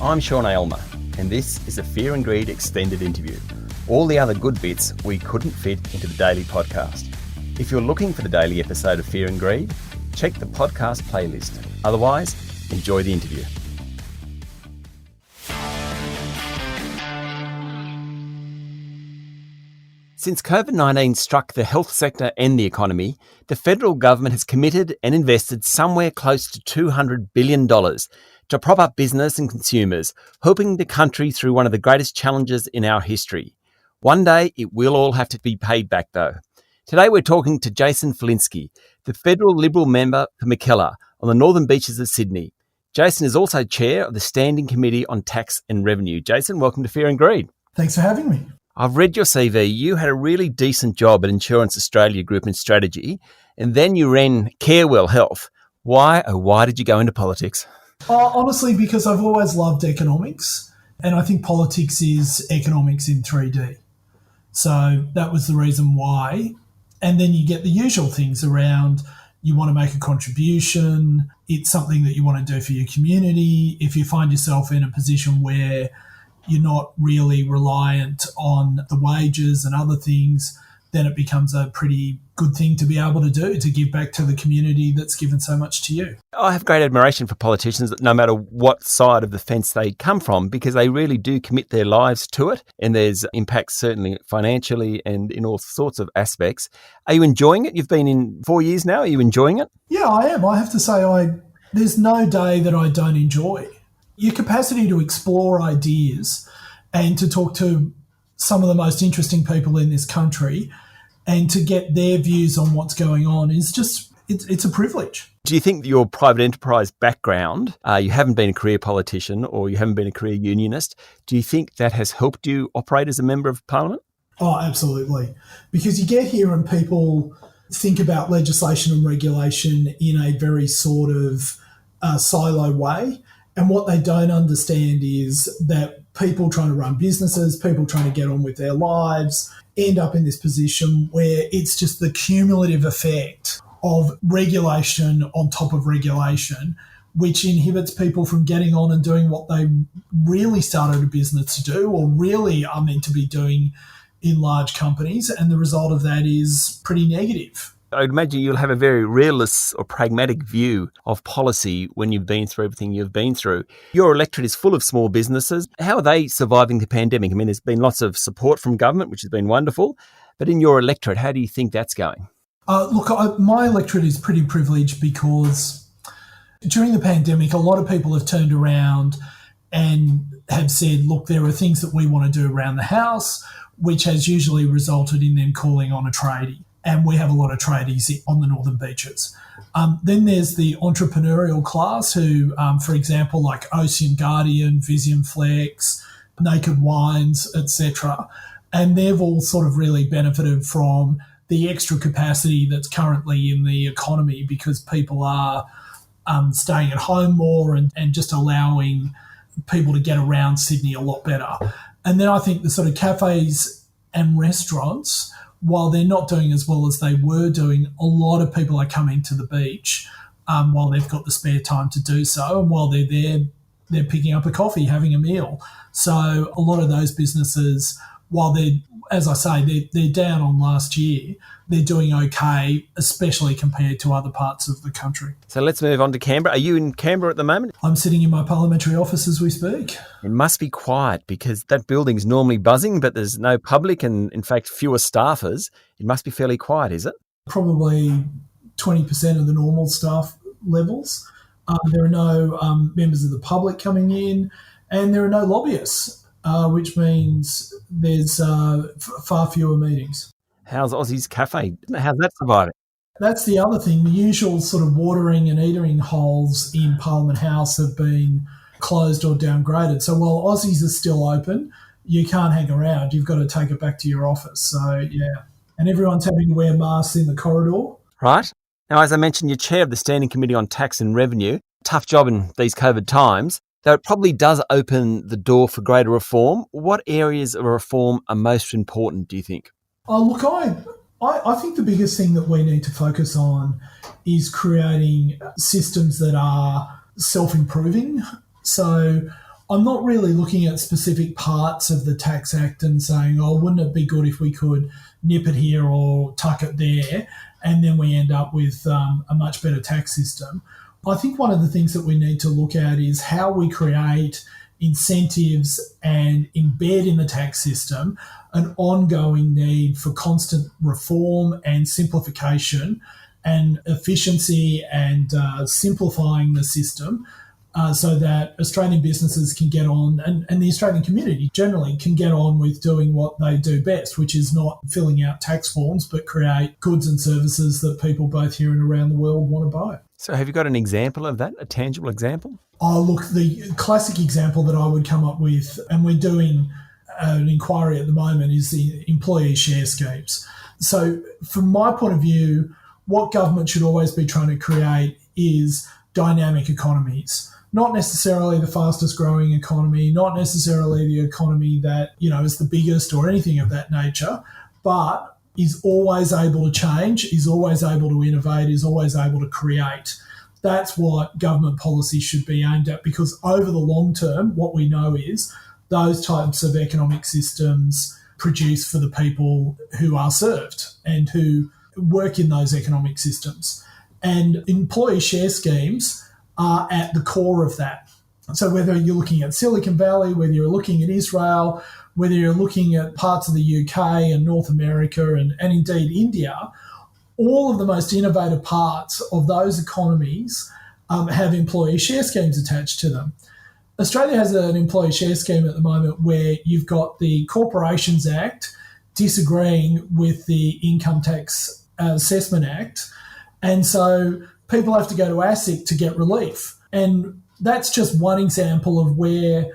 I'm Sean Aylmer, and this is a Fear and Greed extended interview. All the other good bits we couldn't fit into the daily podcast. If you're looking for the daily episode of Fear and Greed, check the podcast playlist. Otherwise, enjoy the interview. Since COVID-19 struck the health sector and the economy, the federal government has committed and invested somewhere close to $200 billion to prop up business and consumers, helping the country through one of the greatest challenges in our history. One day, it will all have to be paid back, though. Today, we're talking to Jason Falinski, the federal Liberal member for Mackellar on the northern beaches of Sydney. Jason is also chair of the Standing Committee on Tax and Revenue. Jason, welcome to Fear and Greed. Thanks for having me. I've read your CV. You had a really decent job at Insurance Australia Group in strategy, and then you ran Carewell Health. Why did you go into politics? Honestly, because I've always loved economics, and I think politics is economics in 3D. So that was the reason why. And then you get the usual things around you want to make a contribution, it's something that you want to do for your community. If you find yourself in a position where you're not really reliant on the wages and other things, then it becomes a pretty good thing to be able to do, to give back to the community that's given so much to you. I have great admiration for politicians, no matter what side of the fence they come from, because they really do commit their lives to it. And there's impacts certainly financially and in all sorts of aspects. Are you enjoying it? You've been in 4 years now. Are you enjoying it? Yeah, I am. I have to say, there's no day that I don't enjoy. Your capacity to explore ideas and to talk to some of the most interesting people in this country and to get their views on what's going on is just, it's a privilege. Do you think your private enterprise background, you haven't been a career politician or you haven't been a career unionist, do you think that has helped you operate as a member of Parliament? Oh, absolutely. Because you get here and people think about legislation and regulation in a very sort of silo way. And what they don't understand is that people trying to run businesses, people trying to get on with their lives, end up in this position where it's just the cumulative effect of regulation on top of regulation, which inhibits people from getting on and doing what they really started a business to do or really are meant to be doing in large companies. And the result of that is pretty negative. I would imagine you'll have a very realist or pragmatic view of policy when you've been through everything you've been through. Your electorate is full of small businesses. How are they surviving the pandemic? I mean, there's been lots of support from government, which has been wonderful. But in your electorate, how do you think that's going? My electorate is pretty privileged because during the pandemic, a lot of people have turned around and have said, look, there are things that we want to do around the house, which has usually resulted in them calling on a tradie. And we have a lot of tradies on the northern beaches. Then there's the entrepreneurial class who, for example, like Ocean Guardian, Visium Flex, Naked Wines, etc. And they've all sort of really benefited from the extra capacity that's currently in the economy because people are staying at home more and just allowing people to get around Sydney a lot better. And then I think the sort of cafes and restaurants, while they're not doing as well as they were doing, a lot of people are coming to the beach while they've got the spare time to do so. And while they're there, they're picking up a coffee, having a meal. So a lot of those businesses, while they're, as I say, they're down on last year, they're doing okay, especially compared to other parts of the country. So let's move on to Canberra. Are you in Canberra at the moment? I'm sitting in my parliamentary office as we speak. It must be quiet because that building's normally buzzing, but there's no public and, in fact, fewer staffers. It must be fairly quiet, is it? Probably 20% of the normal staff levels. There are no members of the public coming in, and there are no lobbyists, which means there's far fewer meetings. How's Aussie's Cafe? How's that surviving? That's the other thing. The usual sort of watering and eatering holes in Parliament House have been closed or downgraded. So while Aussies are still open, you can't hang around. You've got to take it back to your office. So, yeah. And everyone's having to wear masks in the corridor. Right. Now, as I mentioned, you're chair of the Standing Committee on Tax and Revenue. Tough job in these COVID times, though it probably does open the door for greater reform. What areas of reform are most important, do you think? Look, I think the biggest thing that we need to focus on is creating systems that are self-improving. So I'm not really looking at specific parts of the Tax Act and saying, oh, wouldn't it be good if we could nip it here or tuck it there, and then we end up with a much better tax system. I think one of the things that we need to look at is how we create incentives and embed in the tax system an ongoing need for constant reform and simplification and efficiency and simplifying the system so that Australian businesses can get on and the Australian community generally can get on with doing what they do best, which is not filling out tax forms, but create goods and services that people both here and around the world want to buy. So have you got an example of that, a tangible example? Oh, look, the classic example that I would come up with, and we're doing an inquiry at the moment, is the employee share schemes. So from my point of view, what government should always be trying to create is dynamic economies. Not necessarily the fastest growing economy, not necessarily the economy that, is the biggest or anything of that nature, but is always able to change, is always able to innovate, is always able to create. That's what government policy should be aimed at, because over the long term, what we know is those types of economic systems produce for the people who are served and who work in those economic systems. And employee share schemes are at the core of that. So whether you're looking at Silicon Valley, whether you're looking at Israel, whether you're looking at parts of the UK and North America and indeed India, all of the most innovative parts of those economies have employee share schemes attached to them. Australia has an employee share scheme at the moment where you've got the Corporations Act disagreeing with the Income Tax Assessment Act. And so people have to go to ASIC to get relief. And that's just one example of where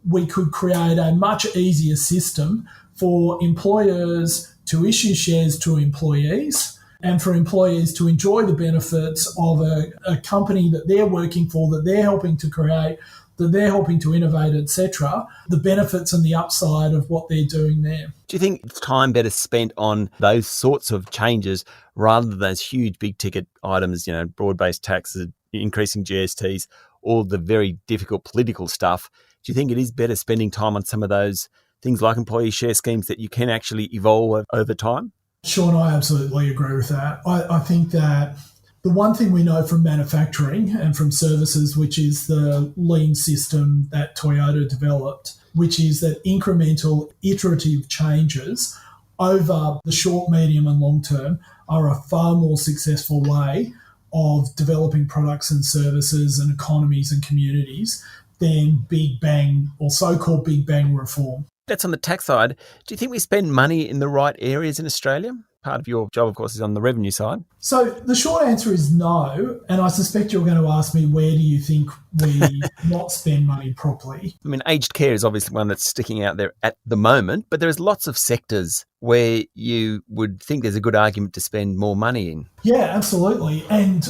we could create a much easier system for employers to issue shares to employees and for employees to enjoy the benefits of a company that they're working for, that they're helping to create, that they're helping to innovate, etc., the benefits and the upside of what they're doing there. Do you think it's time better spent on those sorts of changes rather than those huge big ticket items, broad-based taxes, increasing GSTs, all the very difficult political stuff? Do you think it is better spending time on some of those things like employee share schemes that you can actually evolve over time? Sean, I absolutely agree with that. I think that the one thing we know from manufacturing and from services, which is the lean system that Toyota developed, which is that incremental, iterative changes over the short, medium and long term are a far more successful way of developing products and services and economies and communities than big bang or so-called big bang reform. That's on the tax side. Do you think we spend money in the right areas in Australia? Part of your job, of course, is on the revenue side. So the short answer is no. And I suspect you're going to ask me, where do you think we not spend money properly? I mean, aged care is obviously one that's sticking out there at the moment, but there's lots of sectors where you would think there's a good argument to spend more money in. Yeah, absolutely. And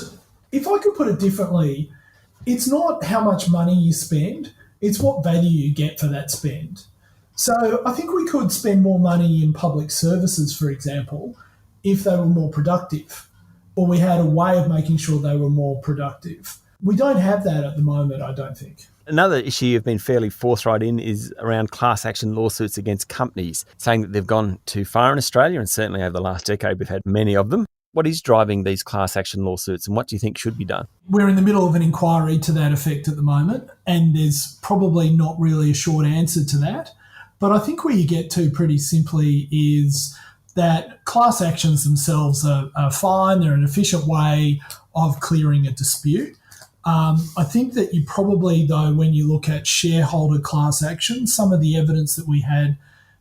if I could put it differently, it's not how much money you spend, it's what value you get for that spend. So I think we could spend more money in public services, for example, if they were more productive, or we had a way of making sure they were more productive. We don't have that at the moment, I don't think. Another issue you've been fairly forthright in is around class action lawsuits against companies, saying that they've gone too far in Australia, and certainly over the last decade we've had many of them. What is driving these class action lawsuits, and what do you think should be done? We're in the middle of an inquiry to that effect at the moment, and there's probably not really a short answer to that. But I think where you get to pretty simply is that class actions themselves are fine. They're an efficient way of clearing a dispute. I think that you probably, though, when you look at shareholder class actions, some of the evidence that we had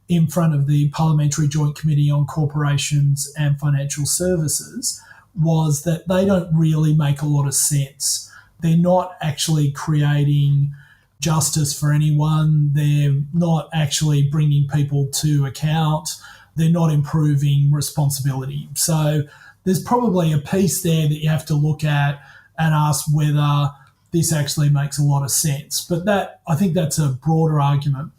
in front of the Parliamentary Joint Committee on Corporations and Financial Services was that they don't really make a lot of sense. They're not actually creating justice for anyone. They're not actually bringing people to account. They're not improving responsibility. So there's probably a piece there that you have to look at and ask whether this actually makes a lot of sense. But I think that's a broader argument.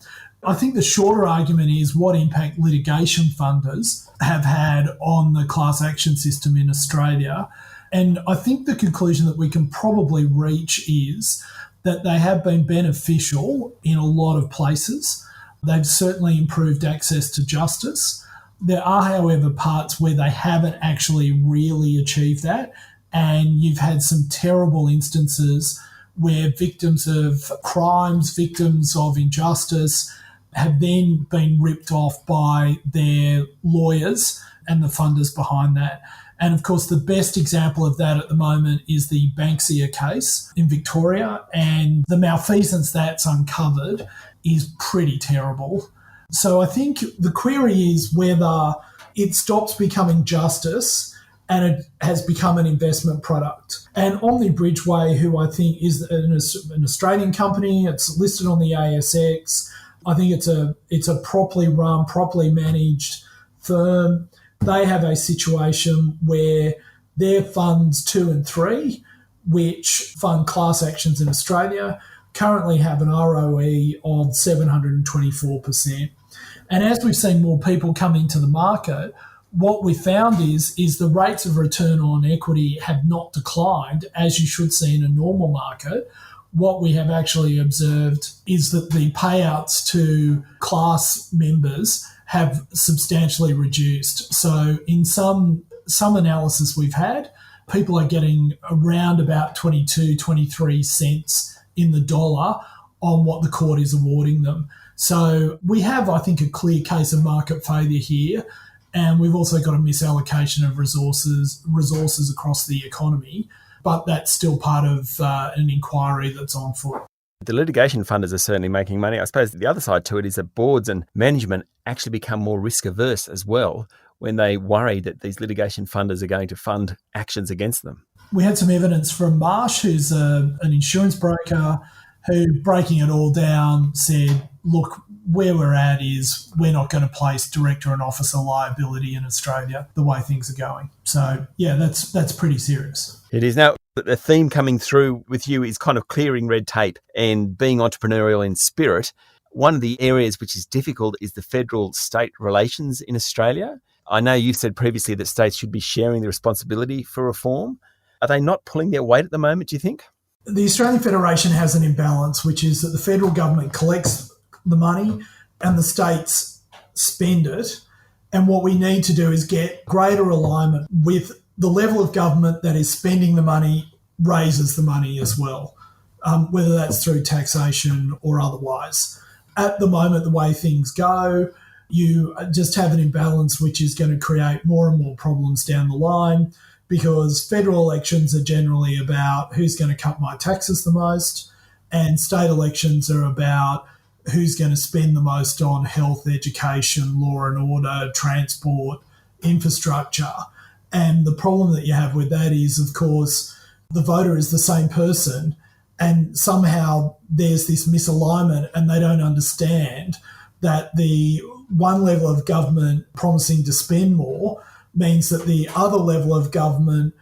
I think the shorter argument is what impact litigation funders have had on the class action system in Australia. And I think the conclusion that we can probably reach is that they have been beneficial in a lot of places. They've certainly improved access to justice. There are, however, parts where they haven't actually really achieved that, and you've had some terrible instances where victims of crimes, victims of injustice, have then been ripped off by their lawyers and the funders behind that. And of course, the best example of that at the moment is the Banksia case in Victoria, and the malfeasance that's uncovered is pretty terrible. So I think the query is whether it stops becoming justice and it has become an investment product. And Omni Bridgeway, who I think is an Australian company, it's listed on the ASX. I think it's a properly run, properly managed firm. They have a situation where their funds 2 and 3, which fund class actions in Australia, currently have an ROE of 724%. And as we've seen more people come into the market, what we found is the rates of return on equity have not declined, as you should see in a normal market. What we have actually observed is that the payouts to class members have substantially reduced. So in some analysis we've had, people are getting around about 22, 23 cents in the dollar on what the court is awarding them. So we have, I think, a clear case of market failure here. And we've also got a misallocation of resources across the economy. But that's still part of an inquiry that's on foot. The litigation funders are certainly making money. I suppose the other side to it is that boards and management actually become more risk averse as well when they worry that these litigation funders are going to fund actions against them. We had some evidence from Marsh, who's an insurance broker, who, breaking it all down, said, look, where we're at is we're not going to place director and officer liability in Australia the way things are going. So, yeah, that's pretty serious. It is. Now, the theme coming through with you is kind of clearing red tape and being entrepreneurial in spirit. One of the areas which is difficult is the federal-state relations in Australia. I know you've said previously that states should be sharing the responsibility for reform. Are they not pulling their weight at the moment, do you think? The Australian Federation has an imbalance, which is that the federal government collects the money and the states spend it. And what we need to do is get greater alignment with the level of government that is spending the money, raises the money as well, whether that's through taxation or otherwise. At the moment, the way things go, you just have an imbalance which is going to create more and more problems down the line, because federal elections are generally about who's going to cut my taxes the most, and state elections are about who's going to spend the most on health, education, law and order, transport, infrastructure. And the problem that you have with that is, of course, the voter is the same person, and somehow there's this misalignment, and they don't understand that the one level of government promising to spend more means that the other level of government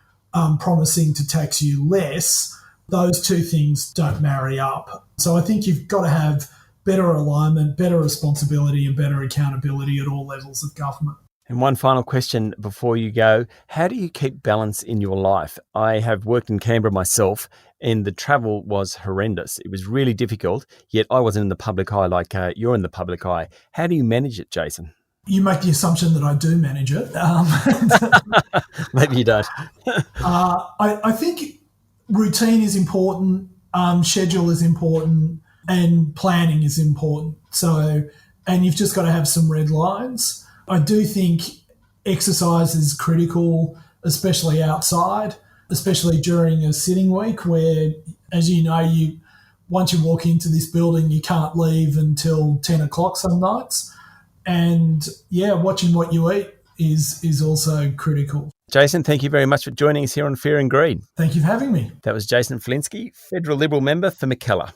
promising to tax you less. Those two things don't marry up. So I think you've got to have better alignment, better responsibility and better accountability at all levels of government. And one final question before you go. How do you keep balance in your life? I have worked in Canberra myself, and the travel was horrendous. It was really difficult, yet I wasn't in the public eye like you're in the public eye. How do you manage it, Jason? You make the assumption that I do manage it. Maybe you don't. I think routine is important, schedule is important, and planning is important. So, and you've just got to have some red lines. I do think exercise is critical, especially outside, especially during a sitting week where, as you know, once you walk into this building, you can't leave until 10 o'clock some nights. And yeah, watching what you eat is also critical. Jason, thank you very much for joining us here on Fear and Greed. Thank you for having me. That was Jason Falinski, Federal Liberal member for Mackellar.